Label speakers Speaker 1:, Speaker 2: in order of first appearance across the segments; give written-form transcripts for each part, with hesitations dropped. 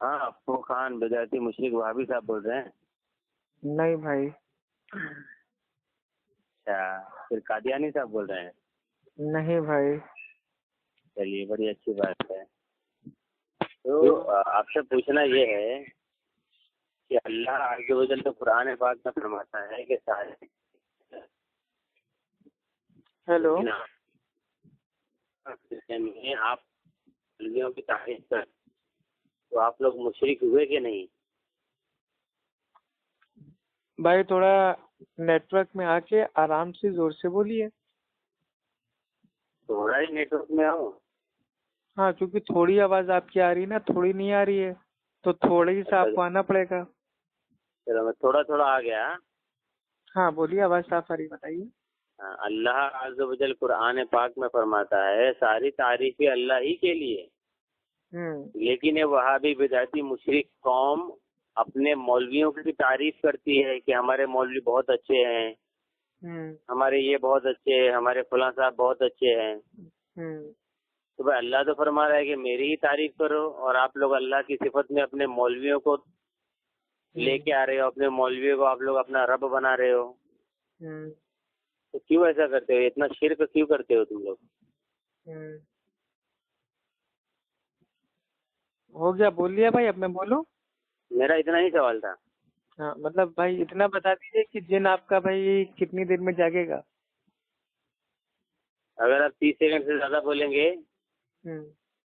Speaker 1: ہاں افو خان بدعتی مشرک وہابی صاحب بول رہے ہیں؟
Speaker 2: نہیں بھائی۔
Speaker 1: اچھا، پھر قادیانی صاحب بول رہے ہیں؟
Speaker 2: نہیں بھائی۔
Speaker 1: چلیے بڑی اچھی بات ہے۔ تو آپ سے پوچھنا یہ ہے کہ اللہ عز و جل تو قرآن پاک میں فرماتا ہے کہ سارے
Speaker 2: ہیلو۔
Speaker 1: آپ مولویوں کی تعریف کر تو آپ لوگ مشرک ہوئے کہ نہیں؟
Speaker 2: بھائی تھوڑا نیٹ ورک میں آ کے آرام سے زور سے بولیے۔
Speaker 1: تھوڑا ہی نیٹ ورک میں آؤ؟
Speaker 2: ہاں، کیونکہ تھوڑی آواز آپ کی آ رہی ہے نا، تھوڑی نہیں آ رہی ہے، تو تھوڑی سا آپ کو آنا پڑے گا۔
Speaker 1: چلو میں تھوڑا تھوڑا آ گیا۔
Speaker 2: ہاں بولیے، آواز صاف آ رہی، بتائیے۔
Speaker 1: اللہ عز و جل قرآن پاک میں فرماتا ہے ساری تعریفیں اللہ ہی کے لیے، لیکن یہ وہابی بدعتی مشرک قوم اپنے مولویوں کی تعریف کرتی ہے کہ ہمارے مولوی بہت اچھے ہیں، ہمارے یہ بہت اچھے ہیں، ہمارے فلاں صاحب بہت اچھے ہیں۔ تو بھائی اللہ تو فرما رہا ہے کہ میری ہی تعریف کرو، اور آپ لوگ اللہ کی صفت میں اپنے مولویوں کو لے کے آ رہے ہو، اپنے مولویوں کو آپ لوگ اپنا رب بنا رہے ہو۔ تو کیوں ایسا کرتے ہو؟ اتنا شرک کیوں کرتے ہو تم لوگ؟
Speaker 2: ہو گیا، بول لیا بھائی، اب میں بولوں؟
Speaker 1: میرا اتنا ہی سوال تھا۔
Speaker 2: ہاں مطلب بھائی اتنا بتا دیجیے کہ جن آپ کا بھائی کتنی دیر میں جاگے گا؟
Speaker 1: اگر آپ 30 سیکنڈ سے زیادہ بولیں گے،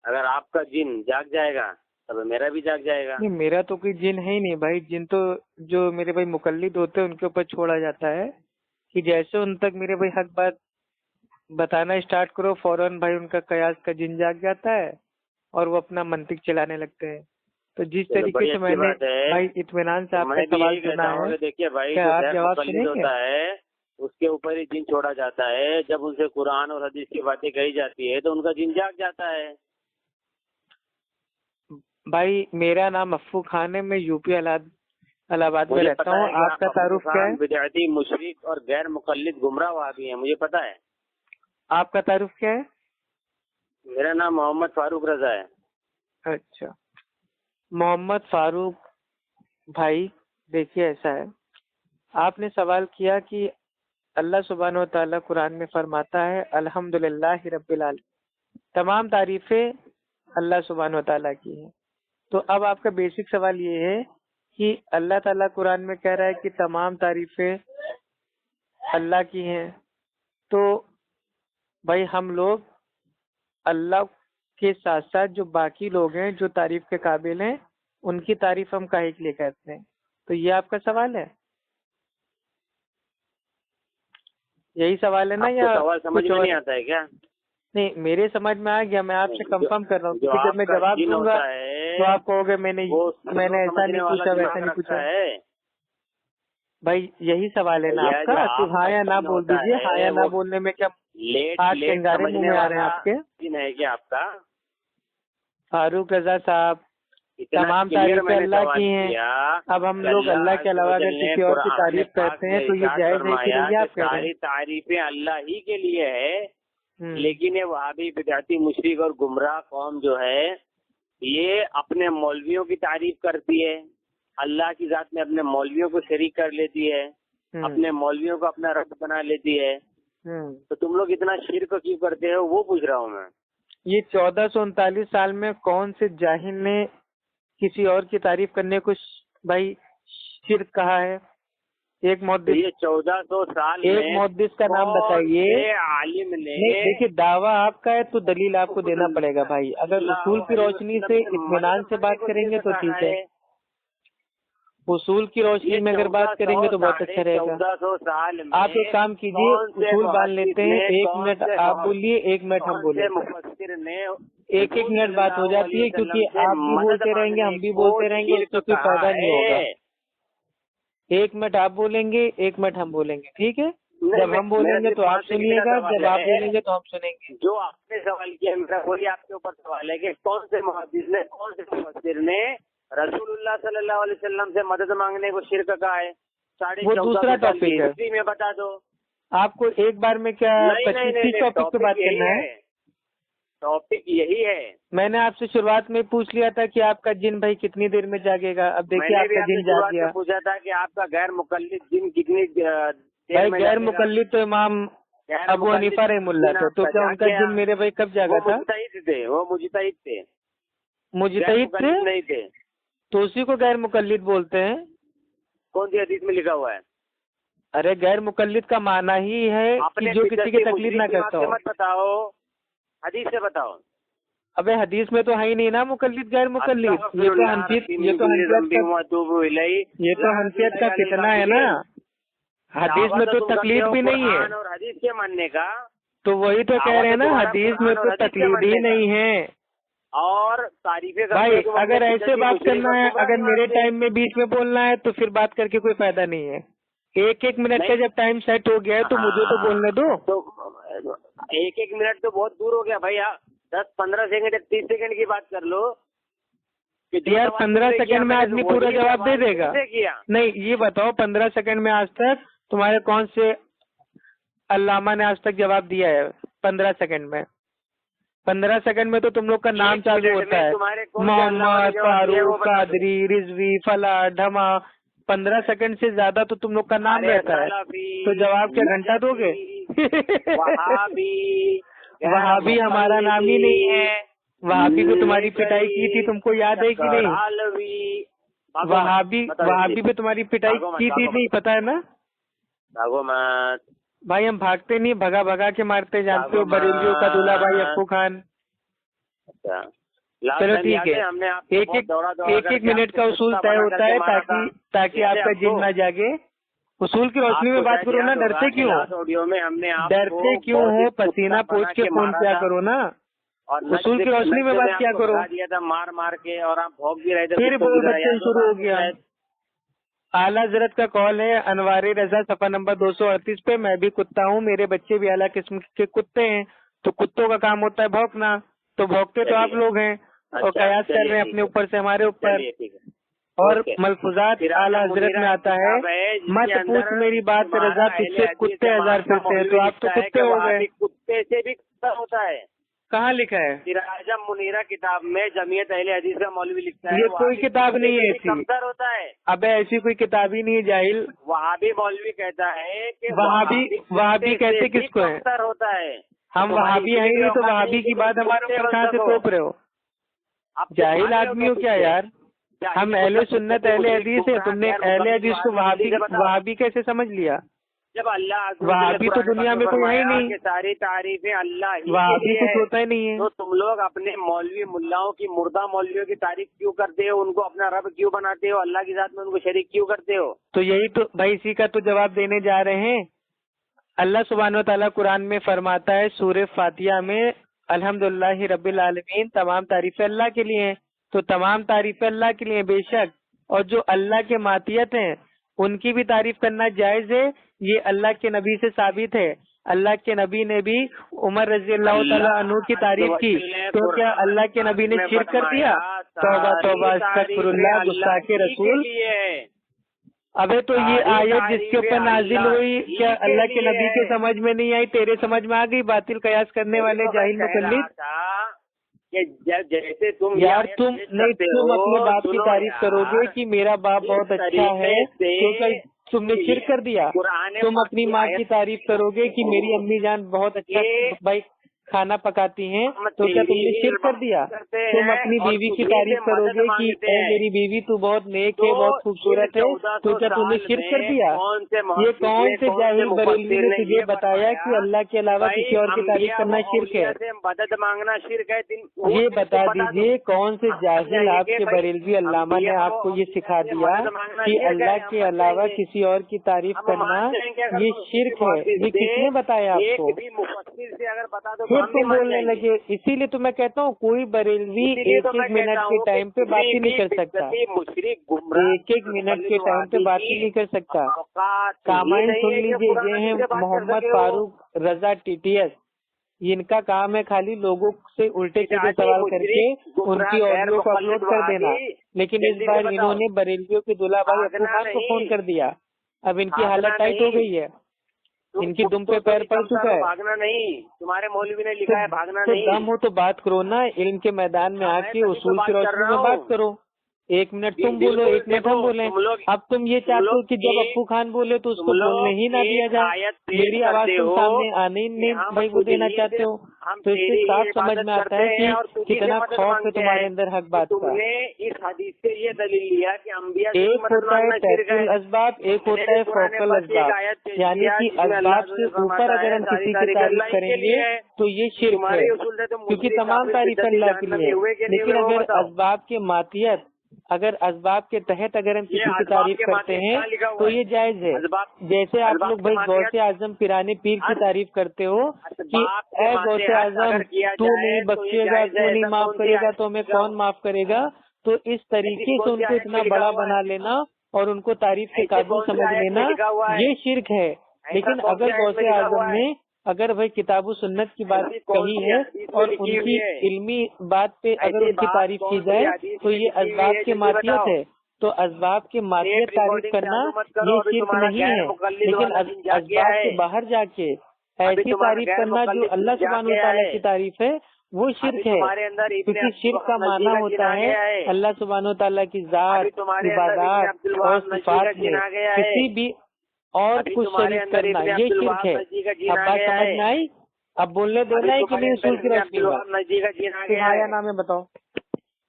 Speaker 1: اگر آپ کا جن جاگ جائے گا تب میرا بھی جاگ جائے گا۔
Speaker 2: نہیں، میرا تو کوئی جن ہے ہی نہیں بھائی، جن تو جو میرے بھائی مقلد ہوتے ہیں ان کے اوپر چھوڑا جاتا ہے کہ جیسے ان تک میرے بھائی حق بات بتانا اسٹارٹ کرو، فوراً بھائی ان کا قیاس کا جن جاگ جاتا ہے اور وہ اپنا منطق چلانے لگتے ہیں۔ تو جس طریقے سے میں نے بھائی اطمینان سے آپ کا سوال سنا ہے،
Speaker 1: دیکھیے بھائی
Speaker 2: کیا آپ جواب
Speaker 1: مقلد
Speaker 2: سنیں گے؟
Speaker 1: ہوتا ہے اس کے اوپر ہی جن چھوڑا جاتا ہے، جب ان سے قرآن اور حدیث کی باتیں کہی جاتی ہے تو ان کا جن جاگ جاتا ہے۔
Speaker 2: بھائی میرا نام افو خان ہے، میں یو پی الہ آباد میں رہتا ہوں۔ آپ کا تعارف کیا ہے؟
Speaker 1: بدعتی مشرک اور غیر مقلد گمراہ وہابی ہیں، مجھے پتا ہے۔
Speaker 2: آپ کا تعارف کیا ہے؟
Speaker 1: میرا نام محمد فاروق رضا ہے۔
Speaker 2: اچھا محمد فاروق بھائی، دیکھیے ایسا ہے، آپ نے سوال کیا کہ اللہ سبحانہ و تعالیٰ قرآن میں فرماتا ہے الحمدللہ رب العالمین، تمام تعریفیں اللہ سبحانہ و تعالیٰ کی ہیں۔ تو اب آپ کا بیسک سوال یہ ہے کہ اللہ تعالیٰ قرآن میں کہہ رہا ہے کہ تمام تعریفیں اللہ کی ہیں، تو بھائی ہم لوگ اللہ کے ساتھ ساتھ جو باقی لوگ ہیں جو تعریف کے قابل ہیں ان کی تعریف ہم کاہے کے لیے کرتے ہیں؟ تو یہ آپ کا سوال ہے؟ یہی سوال ہے نا؟ یا
Speaker 1: سوال سمجھ میں نہیں آتا ہے کیا؟
Speaker 2: نہیں، میرے سمجھ میں آ گیا، میں آپ سے کنفرم کر رہا ہوں، کیونکہ جب میں جواب دوں گا تو آپ کہو گے میں نے ایسا نہیں پوچھا، ویسا نہیں پوچھا۔ بھائی یہی سوال ہے نا آپ کا کہ ہاں یا نہ بول دیجیے، ہاں یا نہ بولنے میں کیا آج کنگارے منہ میں آ رہے ہیں آپ کے؟
Speaker 1: ہے کیا آپ کا؟
Speaker 2: فاروق رضا صاحب، تمام تعریفیں اللہ کی ہیں، اب ہم لوگ اللہ کے علاوہ اگر کسی اور کی تعریف کرتے ہیں تو یہ جائز ہے کہ نہیں؟ آپ کہہ رہے ہیں
Speaker 1: ساری تعریفیں اللہ ہی کے لیے ہے، لیکن یہ وہابی بدعتی مشرک اور گمراہ قوم جو ہے یہ اپنے مولویوں کی تعریف کرتی ہے، اللہ کی ذات میں اپنے مولویوں کو شریک کر لیتی ہے، اپنے مولویوں کو اپنا رب بنا لیتی ہے۔ تو تم لوگ اتنا شرک کیوں کرتے ہو وہ پوچھ رہا ہوں میں۔
Speaker 2: یہ 1439 سال میں کون سے جاہل نے کسی اور کی تعریف کرنے کو بھائی شرک کہا ہے؟ ایک محدث،
Speaker 1: یہ 1400 سال
Speaker 2: ایک محدث کا نام بتائیے۔
Speaker 1: عالم نے
Speaker 2: دیکھیے دعویٰ آپ کا ہے تو دلیل آپ کو دینا پڑے گا بھائی، اگر اصول کی روشنی سے اطمینان سے بات کریں گے تو ٹھیک ہے، اصول کی روشنی میں اگر بات کریں گے تو بہت اچھا رہے گا۔
Speaker 1: 1400 سال میں
Speaker 2: آپ ایک کام کیجیے، اصول باندھ لیتے ہیں، 1 منٹ آپ بولیے، 1 منٹ ہم بولیں،
Speaker 1: مفسر نے
Speaker 2: ایک منٹ بات ہو جاتی ہے، کیونکہ آپ بھی بولتے رہیں گے ہم بھی بولتے رہیں گے، اس سے کوئی فائدہ نہیں ہوگا۔ 1 منٹ آپ بولیں گے، 1 منٹ ہم بولیں گے، ٹھیک ہے؟ جب ہم بولیں گے تو آپ سنیے گا، جب آپ بولیں گے تو ہم سنیں گے۔
Speaker 1: جو آپ نے سوال کیا میرا وہی آپ کے اوپر سوال ہے کہ کون سے محدث نے، کون سے مفسر نے رسول اللہ صلی اللہ علیہ وسلم سے مدد مانگنے کو شرک کہا ہے؟
Speaker 2: وہ دوسرا ٹاپک ہے،
Speaker 1: اسی میں بتا دو۔
Speaker 2: آپ کو ایک بار میں کیا 25 ٹاپک پہ بات کرنا ہے؟
Speaker 1: ٹاپک یہی ہے.
Speaker 2: میں نے آپ سے شروعات میں پوچھ لیا تھا کہ آپ کا جن بھائی کتنی دیر میں جاگے گا. اب دیکھیے آپ کا جن جاگ گیا.
Speaker 1: پوچھا تھا کہ آپ کا غیر مقلد جن کتنی
Speaker 2: بھائی غیر مقلد تو امام ابو حنیفہ رحمہ اللہ تھے, تو کیا ان کا جن میرے بھائی کب جاگا تھا؟
Speaker 1: وہ مجتہد تھے.
Speaker 2: مجتہد تھے
Speaker 1: نہیں تھے
Speaker 2: تو اسی کو غیر مقلد بولتے ہیں.
Speaker 1: کون سی حدیث میں لکھا ہوا ہے؟
Speaker 2: ارے غیر مقلد کا معنی ہی ہے کہ جو کسی کی تقلید نہ کرتا ہو.
Speaker 1: بتاؤ حدیث سے بتاؤ.
Speaker 2: ابے حدیث میں تو ہے ہی نہیں نا مقلد غیر مقلد. یہ تو حنفیت کا فتنہ ہے نا. حدیث میں تو تقلید بھی نہیں ہے.
Speaker 1: اور حدیث کے ماننے کا
Speaker 2: تو وہی تو کہہ رہے ہیں نا, حدیث میں تو تقلید ہی نہیں ہے.
Speaker 1: اور تعریفیں
Speaker 2: بھائی اگر ایسے بات کرنا ہے, اگر میرے ٹائم میں بیچ میں بولنا ہے تو پھر بات کر کے کوئی فائدہ نہیں ہے. ایک منٹ کا جب ٹائم سیٹ ہو گیا ہے تو مجھے تو بولنے دو.
Speaker 1: ایک منٹ تو بہت دور ہو گیا بھائی. 10-15 سیکنڈ 30 سیکنڈ کی بات کر لو.
Speaker 2: یار 15 سیکنڈ میں آدمی پورا جواب دے دے گا. نہیں یہ بتاؤ 15 سیکنڈ میں آج تک تمہارے کون سے علامہ نے آج تک جواب دیا ہے؟ 15 سیکنڈ میں 15 سیکنڈ میں تو تم لوگ کا نام چالو ہوتا ہے, محمد, فاروق, قادری, رضوی, فلاں, ڈھما. 15 سیکنڈ سے زیادہ تو تم لوگ کا نام رہتا ہے, تو جواب کیا گھنٹہ دو گے؟ وہابی ہمارا نام ہی نہیں ہے. وہابی پہ تمہاری پٹائی کی تھی, تم کو یاد ہے کہ نہیں؟ وہابی پہ تمہاری پٹائی کی تھی, نہیں پتا ہے نا بھائی. ہم بھاگتے نہیں, بھگا بھگا کے مارتے, جانتے ہو. بریلیوں کا دلہا بھائی ابو خان. چلو ٹھیک ہے, ایک منٹ کا اصول طے ہوتا ہے تاکہ آپ کا جن نہ جاگے. اصول کی روشنی میں بات کرو نا. ڈرتے کیوں ہو؟ پسینہ پوچھ کے فون کیا کرو نا. اصول کی روشنی میں بات کیا کرو.
Speaker 1: مار مار کے اور آپ بھوگ بھی رہے تھے,
Speaker 2: پھر بچے شروع ہو گیا. اعلیٰ حضرت کا کال ہے, انوار رضا صفحہ نمبر 238 پہ. میں بھی کتا ہوں, میرے بچے بھی اعلیٰ قسم کے کتے ہیں. تو کتوں کا کام ہوتا ہے بھونکنا, تو بھونکتے تو آپ لوگ ہیں اور قیاس کر رہے ہیں اپنے اوپر سے ہمارے اوپر. اور ملفوظات اعلیٰ حضرت میں آتا ہے, مت پوچھ میری بات رضا, تجھ سے کتے ہزار پھرتے ہیں. تو آپ تو کتے ہو گئے.
Speaker 1: کتے سے بھی ہوتا ہے.
Speaker 2: کہاں لکھا ہے؟
Speaker 1: سراج منیرہ کتاب میں جمعیت اہل حدیث کا مولوی لکھتا ہے.
Speaker 2: یہ کوئی کتاب نہیں ہے ایسی.
Speaker 1: ہوتا ہے.
Speaker 2: ابے ایسی کوئی کتاب ہی نہیں ہے جاہل.
Speaker 1: وہابی مولوی کہتا ہے کہ
Speaker 2: وہابی کہتے کس کو ہے؟
Speaker 1: ہوتا ہے.
Speaker 2: ہم وہابی ہیں نہیں, تو وہابی کی بات ہمارے اوپر کہاں سے تھوپ رہے ہو؟ جاہل آدمی ہو کیا یار. ہم اہل سنت اہل حدیث ہیں, تم نے اہل حدیث کو وہابی کیسے سمجھ لیا؟
Speaker 1: جب اللہ
Speaker 2: وہابی تو دنیا میں کوئی ہے ہی نہیں.
Speaker 1: ساری تعریفیں اللہ ہی
Speaker 2: وہابی کچھ ہوتا ہی نہیں ہے.
Speaker 1: تو تم لوگ اپنے مولوی ملاؤں کی, مردہ مولویوں کی تعریف کیوں کرتے ہو؟ ان کو اپنا رب کیوں بناتے ہو؟ اللہ کی ذات میں ان کو شریک کیوں کرتے ہو؟
Speaker 2: تو یہی تو بھائی اسی کا تو جواب دینے جا رہے ہیں. اللہ سبحانہ و تعالیٰ قرآن میں فرماتا ہے سورہ فاتحہ میں, الحمدللہ رب العالمین, تمام تعریفیں اللہ کے لیے ہیں. تو تمام تعریفیں اللہ کے لیے بے شک, اور جو اللہ کے ماتیت ہیں ان کی بھی تعریف کرنا جائز ہے. یہ اللہ کے نبی سے ثابت ہے. اللہ کے نبی نے بھی عمر رضی اللہ تعالیٰ عنہ کی تعریف کی, تو کیا اللہ کے نبی نے شرک کر دیا؟ توبہ توبہ استغفر اللہ, گستاخ رسول. ابے تو یہ آیت جس کے اوپر نازل ہوئی, کیا اللہ کے نبی کے سمجھ میں نہیں آئی؟ تیرے سمجھ میں آ گئی؟ باطل قیاس کرنے والے جاہل مقلد.
Speaker 1: جیسے تم
Speaker 2: یار تم اپنے باپ کی تعریف کرو گے کہ میرا باپ بہت اچھا ہے, تو تم نے شرک کر دیا. تم اپنی ماں کی تعریف کرو گے کہ میری امی جان بہت اچھا بھائی کھانا پکاتی ہیں, تو کیا تم نے شرک کر دیا؟ تم اپنی بیوی کی تعریف کرو گے کہ اے میری بیوی تو بہت نیک ہے, بہت خوبصورت ہے, تو کیا تم نے شرک کر دیا؟ یہ کون سے جاہل بریلوی نے تجھے بتایا کہ اللہ کے علاوہ کسی اور کی تعریف کرنا شرک ہے؟
Speaker 1: مدد مانگنا شرک ہے.
Speaker 2: یہ بتا دیجئے کون سے جاہل آپ کے بریلوی علامہ نے آپ کو یہ سکھا دیا کہ اللہ کے علاوہ کسی اور کی تعریف کرنا یہ شرک ہے؟ یہ کس نے بتایا آپ کو؟ پھر تم بولنے لگے. اسی لیے تو میں کہتا ہوں کوئی بریلوی ایک منٹ کے ٹائم پہ بات ہی نہیں کر سکتا. ایک منٹ کے ٹائم پہ بات ہی نہیں کر سکتا. کامائن سن لیجیے, یہ ہیں محمد فاروق رضا ٹی ٹی ایس. ان کا کام ہے خالی لوگوں سے الٹے سیدھے سوال کر کے ان کی آڈیو کو اپلوڈ کر دینا. لیکن اس بار انہوں نے بریلویوں کے دلہا بھائی ابو خان کو فون کر دیا. اب ان کی حالت ٹائٹ ہو گئی ہے. ان کی دم پہ پیر پڑ چکا ہے.
Speaker 1: بھاگنا نہیں, تمہارے مولوی نے لکھا ہے بھاگنا نہیں.
Speaker 2: دم ہو تو بات کرو نا, علم کے میدان میں آ کے اصول کی روشنی میں بات کرو. 1 منٹ تم بولو, 1 منٹ ہم بولیں. اب تم یہ چاہتے ہو کہ جب ابو خان بولے تو اس کو بولنے ہی نہ دیا جائے, میری آواز تم سامنے آنے ہی نہیں بھائی وہ دینا چاہتے ہو, تو اس سے صاف سمجھ میں آتا ہے کہ کتنا خوف ہے تمہارے اندر حق بات کا.
Speaker 1: تم نے اس حدیث سے یہ دلیل لیا کہ انبیاء
Speaker 2: ایک ہوتا ہے تحصیل الاسباب, ایک ہوتا ہے فوق الاسباب, یعنی کہ اسباب سے اوپر اگر ہم کسی کی تعریف کریں گے تو یہ شرک ہے, کیونکہ تمام تعریف اللہ کے لیے. لیکن اگر اسباب کے ماتیت, اگر اسباب کے تحت اگر ہم کسی کی تعریف کرتے ہیں تو یہ جائز ہے. جیسے آپ لوگ بھائی غوث اعظم پیرانے پیر کی تعریف کرتے ہو کہ اے غوث اعظم تو نہیں بخشے گا, تو نہیں معاف کرے گا, تو ہمیں کون معاف کرے گا. تو اس طریقے سے ان کو اتنا بڑا بنا لینا اور ان کو تعریف کے قابل سمجھ لینا یہ شرک ہے. لیکن اگر غوث اعظم نے اگر بھائی کتاب و سنت کی بات کہی ہے اور ان کی علمی بات پہ اگر ان کی تعریف کی جائے تو یہ اسباب کے ماتیت ہے. تو اسباب کے ماتیت تعریف کرنا یہ شرک نہیں ہے, لیکن اسباب سے باہر جا کے ایسی تعریف کرنا جو اللہ سبحانہ و تعالیٰ کی تعریف ہے وہ شرک ہے. کیونکہ شرک کا معنی ہوتا ہے اللہ سبحانہ و تعالیٰ کی ذات, عبادات اور صفات میں کسی بھی اور کچھ شریک کرنا یہ شرک ہے. اب بات سمجھ میں آئی؟ اب بولنے دینا ہے کہ نہیں اصول کی روشنی میں تمہارا نام ہے بتاؤ.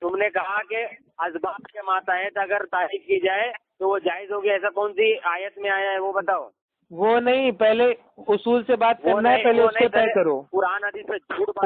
Speaker 1: تم نے کہا کہ اسباب کے ماتحت اگر تعریف کی جائے تو وہ جائز ہوگی, ایسا کون سی آیت میں آیا ہے وہ بتاؤ.
Speaker 2: وہ نہیں, پہلے اصول سے بات کرنا ہے, پہلے اس کو طے کرو.
Speaker 1: قرآن حدیث سے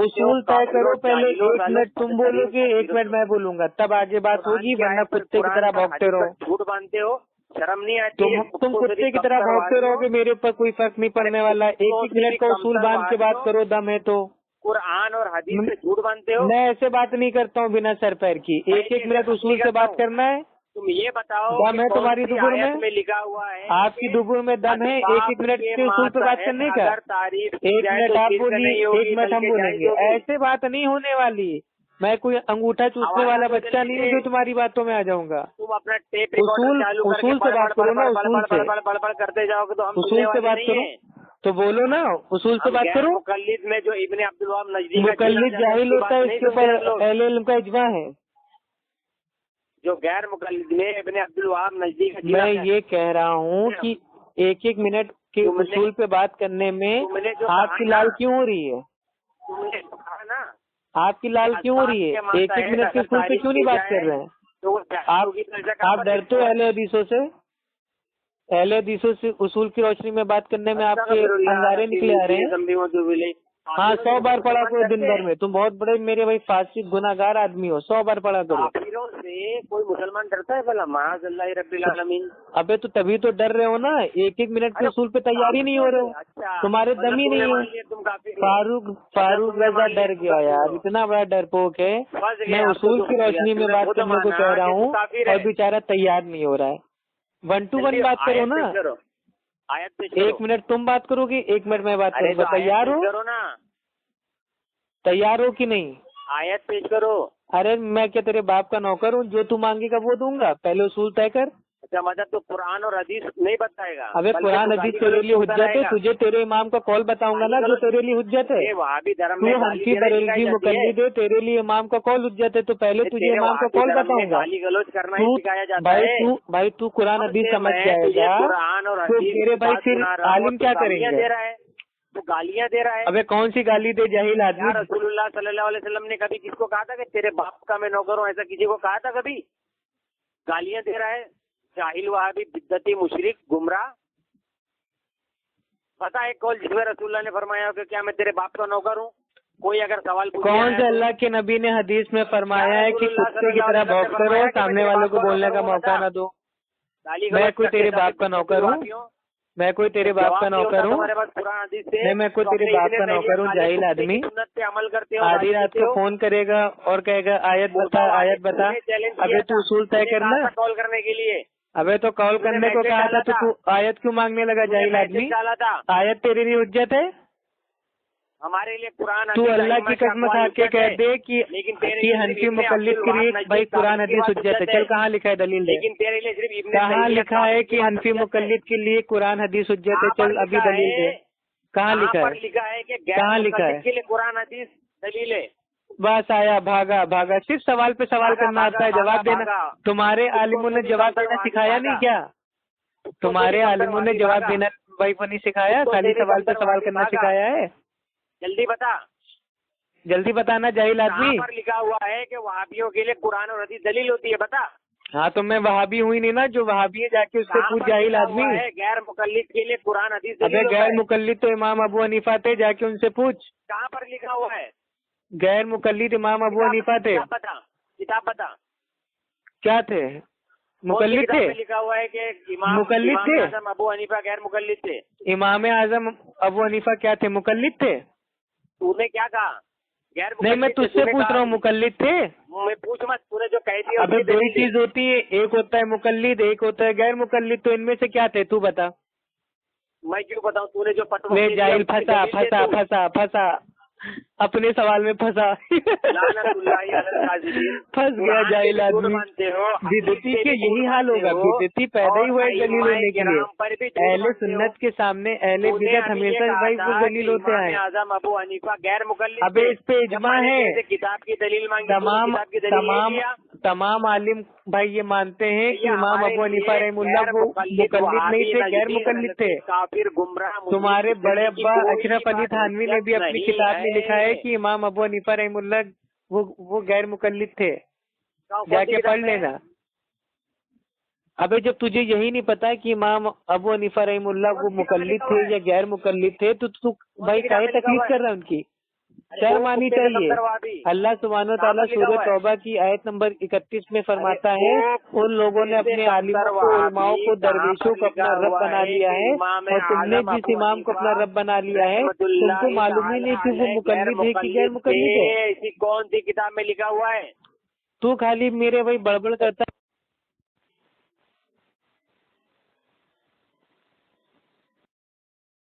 Speaker 2: اصول طے کرو پہلے. 1 منٹ تم بولو گے, 1 منٹ میں بولوں گا, تب آگے بات ہوگی, ورنہ کتے کی طرح بھونکتے رہو.
Speaker 1: جھوٹ باندھتے ہو, شرم نہیں آتی.
Speaker 2: تم کتے کی طرح بھونکتے رہو گے, میرے اوپر کوئی فرق نہیں پڑنے والا. 1 منٹ کا اصول باندھ کے بات کرو, دم ہے تو.
Speaker 1: قرآن اور حدیث سے جھوٹ باندھتے ہو.
Speaker 2: میں ایسے بات نہیں کرتا ہوں بنا سر پیر کی. 1 منٹ اصول سے بات کرنا ہے.
Speaker 1: تم یہ بتاؤ
Speaker 2: دم ہے تمہاری دبر
Speaker 1: میں لکھا ہوا ہے,
Speaker 2: آپ کی دبر میں دم ہے 1 منٹ کے اصول پہ بات کرنے کا. 1 منٹ آپ بولیے, 1 منٹ ہم بولیں گے. ایسے بات نہیں ہونے والی. میں کوئی انگوٹھا چوسنے والا بچہ نہیں ہوں جو تمہاری باتوں میں آ جاؤں گا.
Speaker 1: تم اپنا ٹیپ
Speaker 2: اصول سے بات کرو نا, اصول سے
Speaker 1: بڑبڑ کرتے جاؤ گے تو ہم
Speaker 2: اصول سے بات کرو تو بولو نا, اصول سے بات کرو.
Speaker 1: مقلد میں جو ابن عبدالوہاب نجدی
Speaker 2: مقلد جاہل ہوتا ہے, اس کے اوپر اہل علم کا اجماع ہے.
Speaker 1: جو غیر مقلد میں ابن عبدالوہاب نجدی کا
Speaker 2: میں یہ کہہ رہا ہوں کہ 1 منٹ کے اصول پہ بات کرنے میں آپ کی لال کیوں ہو رہی ہے؟
Speaker 1: تم نے کہا نا
Speaker 2: آپ کی لال کیوں ہو رہی ہے؟ 1 منٹ کے اصول پہ کیوں نہیں بات کر رہے ہیں آپ؟ ڈرتے ہو اہل حدیثوں سے؟ اہل حدیثوں سے اصول کی روشنی میں بات کرنے میں آپ کے انگارے نکلے آ رہے ہیں. ہاں 100 بار پڑھا کرو دن بھر میں. تم بہت بڑے میرے بھائی فاسق گناہگار آدمی ہو, 100 بار پڑھا کرو.
Speaker 1: سے کوئی مسلمان ڈرتا ہے بھلا؟ معاذ اللہ رب العالمین.
Speaker 2: ابے تو تبھی تو ڈر رہے ہو نا, 1 منٹ کے اصول پہ تیاری نہیں ہو رہے ہو, تمہارے دم ہی نہیں ہے. فاروق رضا ڈر گیا یار, اتنا بڑا ڈرپوک ہے. میں اصول کی روشنی میں بات کرنے کو کہہ رہا ہوں اور بیچارہ تیار نہیں ہو رہا ہے. 1 to 1 بات کرو نا. 1 منٹ تم بات کرو گی, 1 منٹ میں بات کروں گا. تیار ہو؟ تیار ہو کہ نہیں؟
Speaker 1: آیت پیش کرو.
Speaker 2: ارے میں کیا تیرے باپ کا نوکر ہوں؟ جو تم مانگے گا وہ دوں گا. پہلے اصول طے کر.
Speaker 1: اچھا مطلب تو قرآن اور حدیث نہیں بتائے گا؟
Speaker 2: ابے قرآن حدیث تیرے لیے حجت ہے, تجھے تیرے امام کا قول بتاؤں گا نا جو تیرے لیے حجت ہے. تو حنفی بریلوی مقلد ہے, تیرے لیے امام کا قول حجت ہے, تو پہلے تجھے امام کا قول بتاؤں گا. بھائی تو قرآن حدیث سمجھ جائے گا تو تیرے بھائی پھر عالم کیا کریں گے؟
Speaker 1: تو گالیاں دے رہا ہے.
Speaker 2: ابے کون سی گالی دے جاہل آدمی؟
Speaker 1: رسول اللہ صلی اللہ علیہ وسلم نے کبھی کس کو کہا تھا کہ تیرے باپ کا میں نوکر ہوں؟ ایسا کسی کو کہا تھا کبھی؟ گالیاں دے رہا ہے, جاہل وہابی بدعتی مشرک گمراہ. پتا ہے قول جس میں رسول اللہ نے فرمایا کہ کیا میں تیرے باپ کا نوکر ہوں؟ کوئی اگر سوال پوچھے,
Speaker 2: کون سے اللہ کے نبی نے حدیث میں فرمایا ہے کہ کتے کی طرح بھونکتے رہو, سامنے والوں کو بولنے کا موقع نہ دو؟ میں کوئی تیرے باپ کا نوکر ہوں؟ میں کوئی تیرے باپ کا نوکر ہوں؟ میں کوئی تیرے باپ کا نوکر ہوں جاہل آدمی؟ آدھی رات کو فون کرے گا اور کہے گا آیت بتا آیت بتا. ابھی تو اصول طے کرنا.
Speaker 1: کال کرنے کے لیے
Speaker 2: ابے تو کال کرنے کو کہا تھا تو آیت کیوں مانگنے لگا جاہل آدمی؟ آیت تیرے لیے حجت ہے؟
Speaker 1: ہمارے لیے قرآن.
Speaker 2: تو اللہ کی قسم کھا کے کہہ دے کہ حنفی مقلد کے لیے بھائی قرآن حدیث حجت ہے. چل کہاں لکھا ہے دلیل دے. کہاں لکھا ہے کہ حنفی مقلد کے لیے قرآن حدیث حجت ہے؟ چل ابھی دلیل دے. کہاں لکھا ہے؟
Speaker 1: لکھا ہے کہ
Speaker 2: کہاں لکھا ہے؟
Speaker 1: کے لیے قرآن حدیث دلیل ہے.
Speaker 2: بس آیا، بھاگا بھاگا. صرف سوال پہ سوال کرنا آتا ہے، جواب دینا. تمہارے عالموں نے جواب دینا سکھایا نہیں کیا؟ تمہارے عالموں نے جواب دینا بھائی کو نہیں سکھایا؟ خالی سوال پہ سوال کرنا سکھایا ہے.
Speaker 1: جلدی بتا،
Speaker 2: جلدی بتانا جاہل آدمی.
Speaker 1: پر لکھا ہوا ہے کہ وہابیوں کے لیے قرآن اور حدیث دلیل ہوتی ہے، بتا.
Speaker 2: ہاں تو میں وہابی ہوئی نہیں نا، جو وہابی ہے جا کے اس سے پوچھ جاہل آدمی.
Speaker 1: غیر مقلد کے لیے قرآن حدیث
Speaker 2: ابے غیر مقلد تو امام ابو حنیفہ تھے، جا کے ان سے پوچھ.
Speaker 1: کہاں پر لکھا ہوا ہے؟
Speaker 2: غیر مقلد امام ابو حنیفہ تھے.
Speaker 1: کتاب بتا
Speaker 2: کیا تھے؟ مقلد تھے.
Speaker 1: لکھا ہوا ہے کہ
Speaker 2: مقلد تھے.
Speaker 1: ابو حنیفہ غیر مقلد تھے.
Speaker 2: امام اعظم ابو حنیفہ کیا تھے؟ مقلد تھے.
Speaker 1: تو نے کیا کہا؟ غیر
Speaker 2: نہیں، میں تجھ سے پوچھ رہا ہوں، مقلد تھے؟
Speaker 1: میں پوچھ مت، تو نے جو کہہ دیا.
Speaker 2: ابھی دو ہی چیز ہوتی ہے، ایک ہوتا ہے مقلد، ایک ہوتا ہے غیر مقلد. تو ان میں سے کیا تھے تو بتا.
Speaker 1: میں کیوں بتاؤں؟ تو نے جو
Speaker 2: میں جاہل پھنسا پھنسا پھنسا پھنسا اپنے سوال میں پھنسا. پھنس گیا جاہل آدمی. بدعتی کے یہی حال ہوگا. بدعتی پیدا ہی ہوا ہے دلیل ہونے کے لیے. اہل سنت کے سامنے اہل بدعت ہمیشہ بھائی وہ دلیل ہوتے ہیں.
Speaker 1: اعظم ابو حنیفہ غیر مقلد.
Speaker 2: ابھی اس پہ اجماع ہے.
Speaker 1: کتاب کی دلیل مانگی.
Speaker 2: تمام عالم بھائی یہ مانتے ہیں کہ امام ابو حنیفہ رحم اللہ وہ مقلد نہیں تھے، غیر مقلد تھے.
Speaker 1: کافر گمراہ.
Speaker 2: تمہارے بڑے ابا اشرف علی تھانوی نے بھی اپنی کتاب میں لکھا ہے کہ امام ابو حنیفہ رحم اللہ وہ غیر مقلد تھے. جا کے پڑھ لینا. ابھی جب تجھے یہی نہیں پتا کہ امام ابو حنیفہ رحم اللہ وہ مقلد تھے یا غیر مقلد تھے تو بھائی کاہے تکلیف کر رہا ہے؟ ان کی شرم آنی چاہیے. اللہ سبحانہ وتعالیٰ سورہ توبہ کی آیت نمبر 31 میں فرماتا ہے ان لوگوں نے اپنے عالموں کو، علماؤں کو، درویشوں کو اپنا رب بنا لیا ہے، اور تم نے جس امام کو اپنا رب بنا لیا ہے تم کو معلوم ہی نہیں کہ وہ مقلد ہے کہ غیر مقلد ہے.
Speaker 1: کون سی کتاب میں لکھا ہوا ہے؟
Speaker 2: تو خالی میرے بھائی بڑبڑ کرتا